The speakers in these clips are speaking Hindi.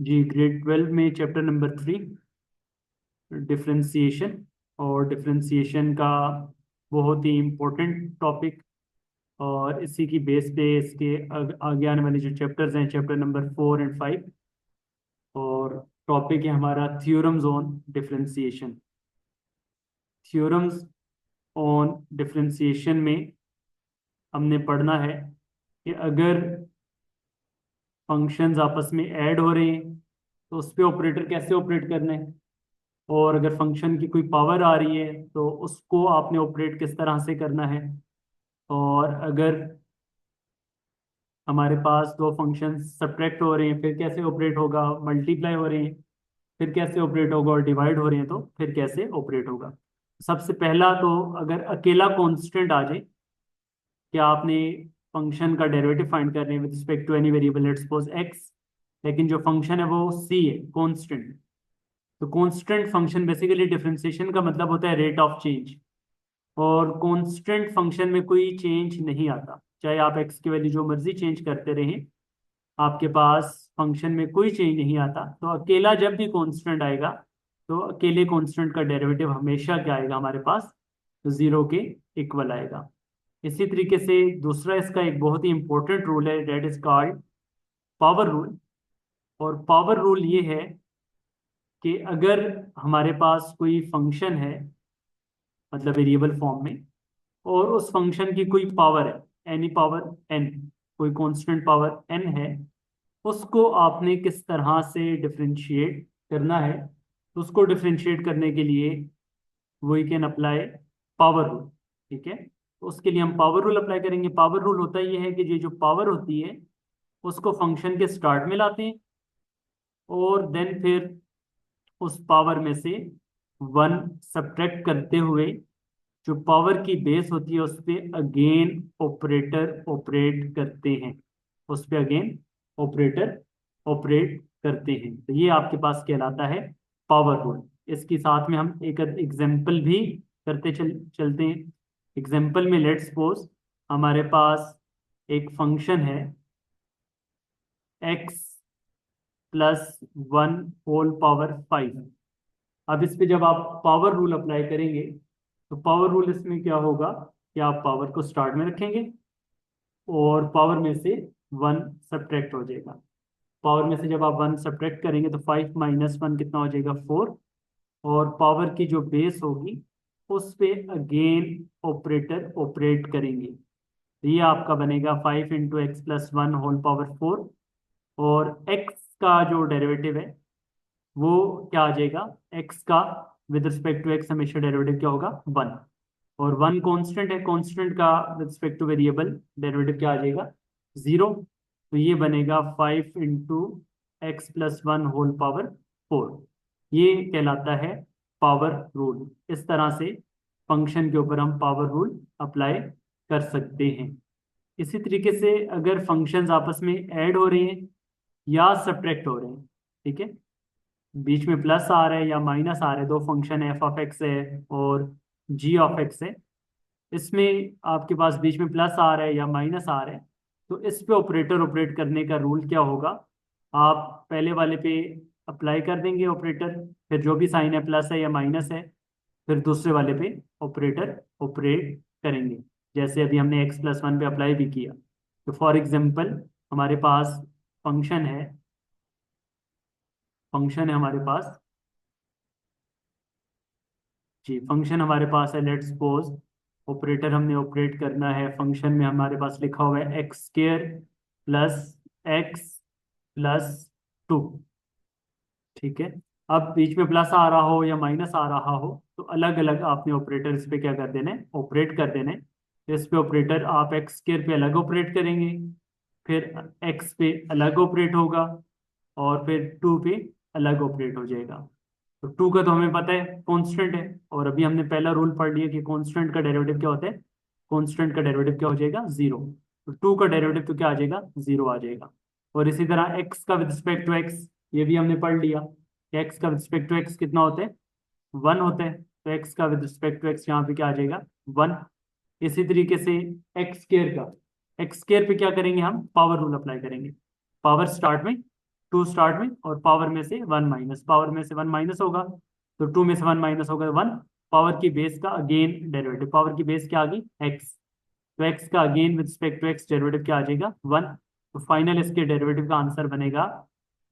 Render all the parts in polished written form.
जी, ग्रेड 12 में चैप्टर नंबर 3 डिफरेंशिएशन। और डिफरेंशिएशन का बहुत ही इम्पोर्टेंट टॉपिक, और इसी की बेस पे इसके आगे आने वाले जो चैप्टर्स हैं, चैप्टर नंबर 4 एंड 5। और टॉपिक है हमारा theorems on differentiation. Theorems on differentiation में हमने पढ़ना है कि अगर फंक्शंस आपस में ऐड हो रहे हैं तो उस पे ऑपरेटर कैसे ऑपरेट करना है, और अगर फंक्शन की कोई पावर आ रही है तो उसको आपने ऑपरेट किस तरह से करना है। और अगर हमारे पास दो फंक्शन सब्ट्रैक्ट हो रहे हैं फिर कैसे ऑपरेट होगा, मल्टीप्लाई हो रहे हैं फिर कैसे ऑपरेट होगा, और डिवाइड हो रहे हैं तो फिर कैसे ऑपरेट होगा। सबसे पहला तो अगर अकेला कांस्टेंट आ जाए कि आपने फंक्शन का डेरिवेटिव फाइंड कर रहे हैं with respect to any variable, let's suppose x, लेकिन जो फंक्शन है वो सी है, कांस्टेंट। तो कांस्टेंट फंक्शन बेसिकली डिफरेंशिएशन का मतलब होता है रेट ऑफ चेंज। और कांस्टेंट फंक्शन में कोई चेंज नहीं आता, चाहे आप एक्स की वैल्यू जो मर्जी चेंज करते रहें, आपके पास फंक्शन में कोई चेंज नहीं आता। तो अकेला जब भी कांस्टेंट आएगा तो अकेले कांस्टेंट का डेरिवेटिव हमेशा क्या आएगा हमारे पास, जीरो के इक्वल आएगा। इसी तरीके से दूसरा इसका एक बहुत ही इंपॉर्टेंट रूल है, that is called power rule. और पावर रूल ये है कि अगर हमारे पास कोई फंक्शन है, मतलब वेरिएबल फॉर्म में, और उस फंक्शन की कोई पावर है, एनी पावर एन, कोई कांस्टेंट पावर एन है, उसको आपने किस तरह से डिफरेंशिएट करना है। तो उसको डिफरेंशिएट करने के लिए we can apply power rule. ठीक है, तो उसके लिए हम पावर रूल अप्लाई करेंगे। पावर रूल होता ये है कि ये जो पावर होती है उसको फंक्शन के स्टार्ट में लाते हैं, और देन फिर उस पावर में से वन सब्ट्रैक्ट करते हुए जो पावर की बेस होती है उस पे अगेन ऑपरेटर ऑपरेट करते हैं, उस पे अगेन ऑपरेटर ऑपरेट करते हैं। तो ये आपके पास कहलाता है पावर रूल। इसके साथ में हम एक एग्जांपल भी करते चलते हैं। एग्जांपल में लेट्स सपोज हमारे पास एक फंक्शन है x प्लस 1 होल पावर 5। अब इस पे जब आप पावर रूल अप्लाई करेंगे तो पावर रूल इसमें क्या होगा कि आप पावर को स्टार्ट में रखेंगे और पावर में से वन सब्ट्रैक्ट हो जाएगा। पावर में से जब आप वन सब्ट्रैक्ट करेंगे तो 5 - 1 कितना हो जाएगा, 4। और पावर की जो बेस होगी उस पे अगेन ऑपरेटर ऑपरेट करेंगे। तो ये आपका बनेगा 5 × x+1 होल पावर 4। और x का जो डेरिवेटिव है वो क्या आ जाएगा, x का विद रिस्पेक्ट टू x हमेशा डेरिवेटिव क्या होगा, 1। और 1 कांस्टेंट है, कांस्टेंट का with respect two variable derivative क्या आ जाएगा, 0। तो ये बनेगा 5 × x+1 होल पावर 4। ये कहलाता है पावर रूल। इस तरह से फंक्शन के ऊपर हम पावर रूल अप्लाई कर सकते हैं। इसी तरीके से अगर फंक्शंस आपस में ऐड हो रहे हैं या सब्ट्रैक्ट हो रहे हैं, ठीक है, बीच में प्लस आ रहा है या माइनस आ रहा है, दो फंक्शन है, एफ ऑफ एक्स है और जी ऑफ एक्स है, इसमें आपके पास बीच में प्लस आ रहा है या माइनस आ रहा है, तो इस पे ऑपरेटर ऑपरेट करने का रूल क्या होगा, आप पहले वाले पे अप्लाई कर देंगे ऑपरेटर, फिर जो भी साइन है प्लस है या माइनस है, फिर दूसरे वाले पे ऑपरेटर ऑपरेट करेंगे, जैसे अभी हमने x+1 पे अप्लाई भी किया। तो फॉर एग्जाम्पल हमारे पास फंक्शन है, फंक्शन है हमारे पास, जी फंक्शन हमारे पास है, लेट्स सपोज ऑपरेटर हमने ऑपरेट करना है, फंक्शन में हमारे पास लिखा हुआ है x² प्लस x+2। ठीक है, अब बीच में प्लस आ रहा हो या माइनस आ रहा हो तो अलग अलग आपने ऑपरेटर इस पे क्या कर देना है, ऑपरेट कर देना है। तो इस पे ऑपरेटर आप x² पे अलग ऑपरेट करेंगे, फिर x पे अलग ऑपरेट होगा, और फिर 2 पे अलग ऑपरेट हो जाएगा। तो 2 का तो हमें पता है कांस्टेंट है, और अभी हमने पहला रूल पढ़ लिया कि कांस्टेंट का डेरिवेटिव क्या होता है, कांस्टेंट का डेरिवेटिव क्या हो जाएगा, 0। तो 2 का डेरिवेटिव तो क्या आ जाएगा, 0 आ जाएगा। और इसी तरह x का विद रिस्पेक्ट टू x, ये भी हमने पढ़ लिया कि x का विद रिस्पेक्ट टू x कितना होता है, 1 होता है। तो x का विद रिस्पेक्ट टू x यहाँ पे क्या आ जाएगा, 1। इसी तरीके से x² का, x² पे क्या करेंगे हम, पावर रूल अप्लाई करेंगे। पावर स्टार्ट में 2 स्टार्ट में और पावर में से 1 माइनस, पावर में से 1 माइनस होगा तो 2 में से 1 माइनस होगा 1, पावर की बेस का अगेन डेरिवेटिव, पावर की बेस क्या आ गई एक्स, तो एक्स का again with respect to x derivative क्या आ जाएगा 1, तो फाइनल इसके डेरिवेटिव का आंसर बनेगा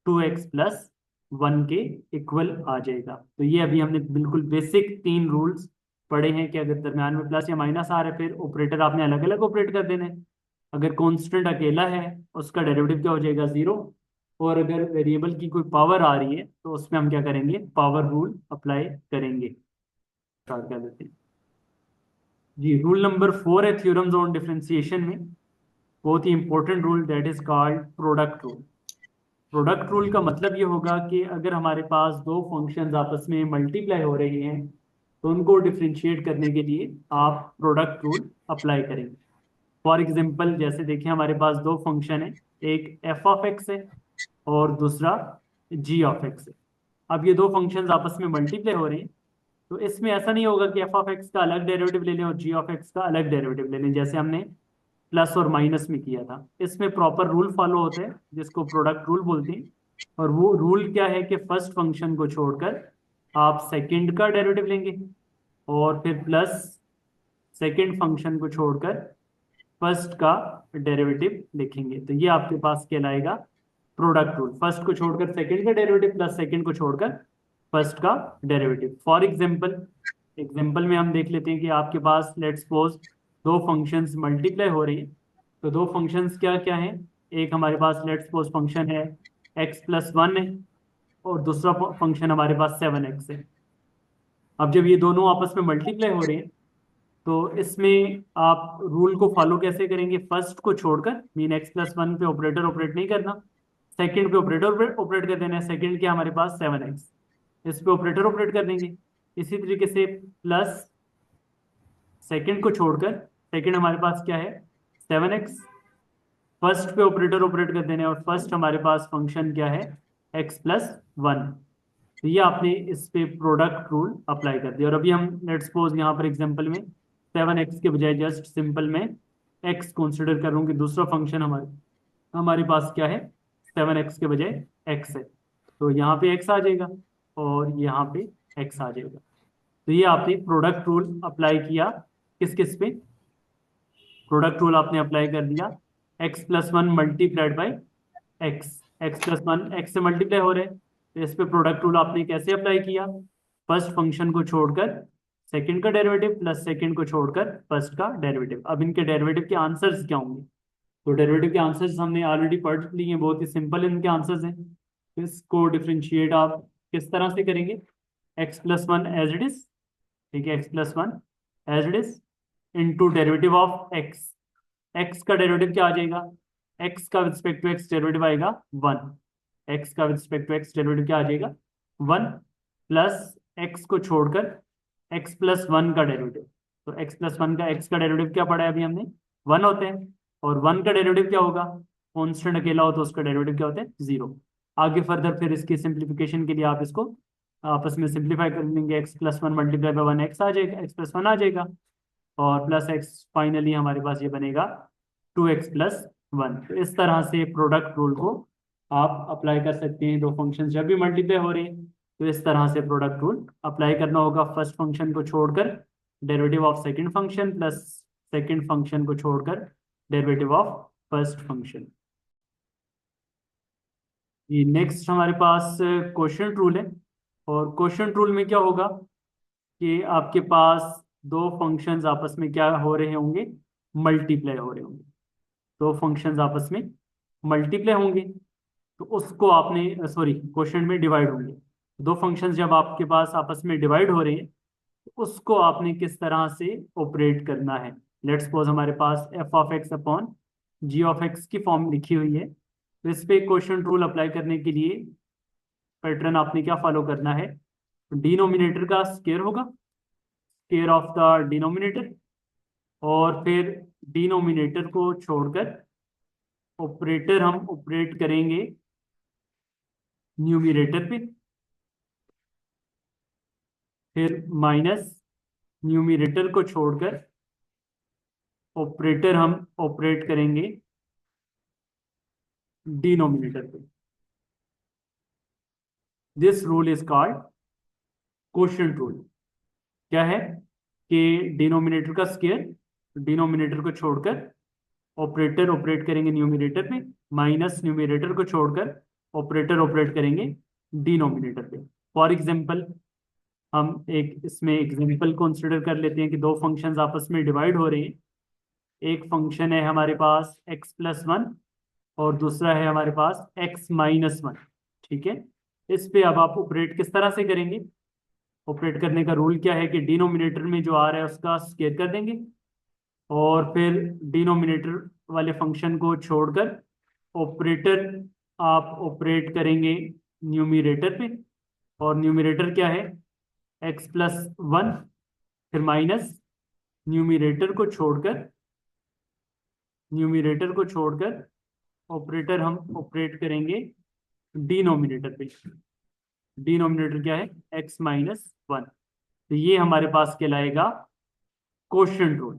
2x प्लस 1 के इक्वल आ जाएगा। तो ये अभी हमने बिल्कुल बेसिक 3 रूल्स पढ़े हैं कि अगर दरम्यान में प्लस या माइनस आ रहा है फिर ऑपरेटर आपने अलग अलग ऑपरेट कर देने हैं। अगर कांस्टेंट अकेला है उसका डेरिवेटिव क्या हो जाएगा 0, और अगर वेरिएबल की कोई पावर आ रही है तो उसमें हम क्या करेंगे, पावर रूल अप्लाई करेंगे। स्टार्ट कर देते हैं जी। रूल नंबर 4 है थ्योरम्स ऑन डिफरेंशिएशन में, बहुत ही important rule, that is called product rule. Product rule का मतलब ये होगा कि अगर हमारे पास दो फंक्शंस आपस में मल्टीप्लाई हो रही हैं तो उनको डिफरेंशिएट करने के लिए आप प्रोडक्ट रूल अप्लाई करेंगे। फॉर एग्जांपल जैसे देखिए हमारे पास दो फंक्शन है, एक एफ ऑफ एक्स है और दूसरा जी ऑफ एक्स है। अब ये दो फंक्शंस आपस में मल्टीप्लाई हो रहे हैं तो इसमें ऐसा नहीं होगा कि एफ ऑफ एक्स का अलग डेरिवेटिव ले लें और जी ऑफ एक्स का अलग डेरिवेटिव ले लें जैसे हमने प्लस और माइनस में किया था। इसमें प्रॉपर रूल फॉलो होते हैं जिसको प्रोडक्ट रूल बोलते हैं, और वो रूल क्या है कि फर्स्ट फंक्शन को छोड़कर आप सेकंड का डेरिवेटिव लेंगे और फिर प्लस सेकंड फंक्शन को छोड़कर फर्स्ट का डेरिवेटिव लिखेंगे। तो ये आपके पास कहलाएगा प्रोडक्ट रूल, फर्स्ट को छोड़कर सेकंड का डेरिवेटिव प्लस सेकंड को छोड़कर फर्स्ट का डेरिवेटिव। फॉर एग्जांपल एग्जांपल में हम देख लेते हैं कि आपके पास लेट्स सपोज दो फंक्शंस मल्टीप्लाई हो रही हैं, तो दो फंक्शंस क्या क्या हैं, एक हमारे पास लेट्स सपोज फंक्शन है x प्लस 1 है और दूसरा फंक्शन हमारे पास 7x है। अब जब ये दोनों आपस में मल्टीप्लाई हो रहे हैं तो इसमें आप रूल को फॉलो कैसे करेंगे, फर्स्ट को छोड़कर मीन x प्लस 1 पे ऑपरेटर ऑपरेट नहीं करना, सेकंड पे ऑपरेटर ऑपरेट कर देना है, सेकंड क्या हमारे पास 7x, इस पे ऑपरेटर ऑपरेट कर देंगे। इसी तरीके से प्लस सेकंड को छोड़कर, सेकंड हमारे पास क्या है 7x, फर्स्ट पे ऑपरेटर ऑपरेट कर देने और फर्स्ट हमारे पास फंक्शन क्या है x प्लस 1। तो ये आपने इस पे प्रोडक्ट रूल अप्लाई कर दिया और अभी हम लेट्स सपोज यहाँ पर एग्जांपल में 7x के बजाय जस्ट सिंपल में x कंसीडर कर रहा हूँ कि दूसरा फंक्शन हमारे हमारे पास क्या है 7x के बजाय x है, तो यहाँ पे x आ जाएगा और यहाँ पे x आ जाएगा। तो ये आपने प्रोडक्ट रूल अप्लाई किया किस किस पे, प्रोडक्ट रूल आपने अप्लाई कर दिया x plus 1 multiplied by x, x plus 1 x से मल्टीप्लाई हो रहे हैं तो इस पे प्रोडक्ट रूल आपने कैसे अप्लाई किया, फर्स्ट फंक्शन को छोड़कर सेकंड का डेरिवेटिव प्लस सेकंड को छोड़कर फर्स्ट का डेरिवेटिव। अब इनके डेरिवेटिव के आंसर्स क्या होंगे, तो डेरिवेटिव के आंसर्स हमने ऑलरेडी पढ़ लिए हैं, बहुत ही सिंपल इनके आंसर्स हैं। इसको डिफ्रेंशिएट आप किस तरह से करेंगे, x plus 1 as it is, ठीक है, x plus 1 as it is into derivative of x, x का डेरिवेटिव क्या आ जाएगा, x का with respect to x derivative आएगा 1, x का with respect to x derivative क्या आ जाएगा 1, प्लस x को छोड़कर x प्लस 1 का डेरिवेटिव, तो x प्लस 1 का x का डेरिवेटिव क्या पढ़ा है अभी हमने 1 होते हैं, और 1 का डेरिवेटिव क्या होगा, कांस्टेंट अकेला हो तो उसका डेरिवेटिव क्या होता है 0। आगे फर्दर फिर इसकी सिंप्लीफिकेशन के लिए आप इसको आपस में सिंप्लीफाई कर लेंगे, x plus 1 multiply by 1 x आ जाएगा, x प्लस 1 आ जाएगा और प्लस एक्स फाइनली हमारे पास ये बनेगा 2x प्लस 1। तो इस तरह से प्रोडक्ट रूल को आप अप्लाई कर सकते हैं, दो फंक्शन जब भी मल्टीप्लाई हो रहे हैं तो इस तरह से प्रोडक्ट रूल अप्लाई करना होगा, फर्स्ट फंक्शन को छोड़कर derivative of second function plus second function को छोड़कर डेरिवेटिव ऑफ फर्स्ट फंक्शन। ये नेक्स्ट हमारे पास क्वोशिएंट रूल है, और क्वोशिएंट रूल में क्या होगा कि आपके पास दो फंक्शंस आपस में क्या हो रहे होंगे, मल्टीप्लाई हो रहे होंगे, दो फंक्शंस आपस में मल्टीप्लाई होंगे तो उसको आपने सॉरी क्वोशिएंट में डिवाइड होंगे, दो फंक्शंस जब आपके पास आपस में डिवाइड हो रहे हैं तो उसको आपने किस तरह से ऑपरेट करना है। लेट्स सपोज हमारे पास F of X upon G of X की फॉर्म लिखी हुई है, तो इस पे क्वोशिएंट रूल अप्लाई करने के लिए पैटर्न आपने क्या फॉलो करना है, डिनोमिनेटर का स्क्वायर होगा, स्क्वायर ऑफ द डिनोमिनेटर, और फिर डिनोमिनेटर को छोड़कर ऑपरेटर हम ऑपरेट करेंगे न्यूमिनेटर पे, फिर माइनस न्यूमिनेटर को छोड़कर ऑपरेटर हम ऑपरेट करेंगे डिनोमिनेटर पे। This rule is called quotient rule. क्या है कि डिनोमिनेटर का स्क्वायर, डिनोमिनेटर को छोड़कर ऑपरेटर ऑपरेट करेंगे न्यूमिनेटर पे, माइनस न्यूमिनेटर को छोड़कर ऑपरेटर ऑपरेट करेंगे डिनोमिनेटर पे। फॉर एग्जांपल, हम एक इसमें एग्जांपल कंसीडर कर लेते हैं कि दो फंक्शंस आपस में डिवाइड हो रहे हैं। एक फंक्शन है हमारे पास x+1 और दूसरा है हमारे पास x-1। ठीक है, इस पे अब आप ऑपरेट किस तरह से करेंगे? ऑपरेट करने का रूल क्या है कि डिनोमिनेटर में जो आ रहा है उसका स्क्वायर कर देंगे और फिर डिनोमिनेटर वाले फंक्शन को छोड़कर ऑपरेटर आप ऑपरेट करेंगे न्यूमिनेटर पे। और न्यूमिनेटर क्या है? x+1, फिर माइनस न्यूमिनेटर को छोड़कर ऑपरेटर हम ऑपरेट करेंगे डिनोमिनेटर पे। डिनोमिनेटर क्या है? x-1। तो ये हमारे पास कहलाएगा quotient rule.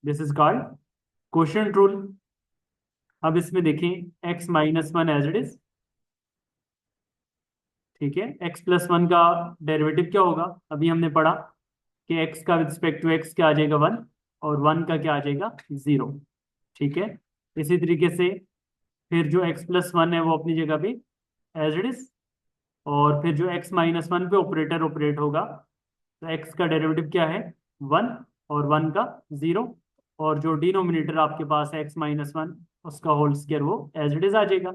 This is called quotient rule. अब इसमें देखें x-1 एज इट इज। ठीक है, x+1 का डेरिवेटिव क्या होगा? अभी हमने पढ़ा कि x का विद रिस्पेक्ट टू x क्या आ जाएगा? 1, और 1 का क्या आ जाएगा? 0। ठीक है, इसी तरीके से फिर जो x+1 है वो अपनी जगह पे एज इट इज, और फिर जो x-1 पे ऑपरेटर ऑपरेट होगा, तो x का डेरिवेटिव क्या है? 1, और 1 का 0, और जो डिनोमिनेटर आपके पास है x-1, उसका होल स्क्वायर वो एज इट इज आ जाएगा।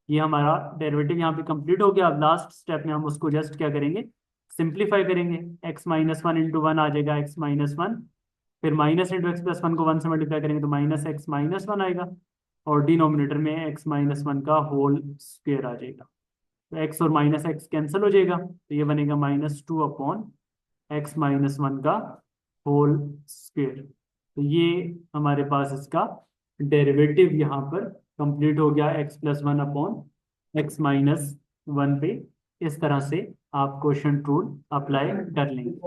ये हमारा डेरिवेटिव यहाँ पे कंप्लीट हो गया। अब लास्ट स्टेप में हम उसको जस्ट क्या करेंगे? सिंप्लीफाई करेंगे। x-1 इंटू 1 आ जाएगा x-1, फिर माइनस इंटू x+1 को 1 से मल्टीप्लाई करेंगे तो माइनस x-1 आएगा, और डिनोमिनेटर में x-1 का होल स्क्वायर आ जाएगा। तो x और माइनस x कैंसिल हो जाएगा, तो ये बनेगा -2/x-1 का होल स्क्वायर। तो ये हमारे पास इसका डेरिवेटिव यहाँ पर कंप्लीट हो गया x+1/x-1 पे। इस तरह से आप क्वोशिएंट रूल अप्लाई कर लेंगे।